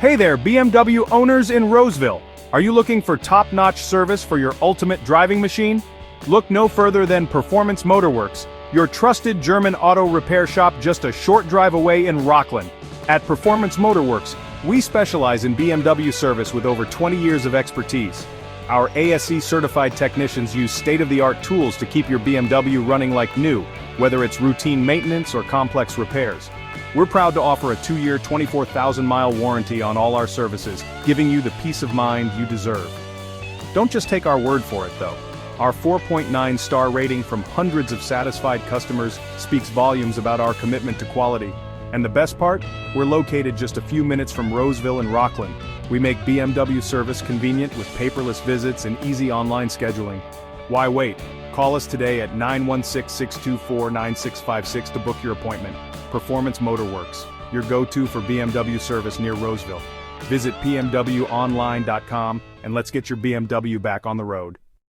Hey there, BMW owners in Roseville. Are you looking for top-notch service for your ultimate driving machine? Look no further than Performance Motorworks, your trusted German auto repair shop just a short drive away in Rocklin. At Performance Motorworks, we specialize in BMW service with over 20 years of expertise. Our ASE-certified technicians use state-of-the-art tools to keep your BMW running like new, whether it's routine maintenance or complex repairs. We're proud to offer a 2-year, 24,000-mile warranty on all our services, giving you the peace of mind you deserve. Don't just take our word for it, though. Our 4.9-star rating from hundreds of satisfied customers speaks volumes about our commitment to quality. And the best part? We're located just a few minutes from Roseville and Rocklin. We make BMW service convenient with paperless visits and easy online scheduling. Why wait? Call us today at 916-624-9656 to book your appointment. Performance Motorworks, your go-to for BMW service near Roseville. Visit bmwonline.com and let's get your BMW back on the road.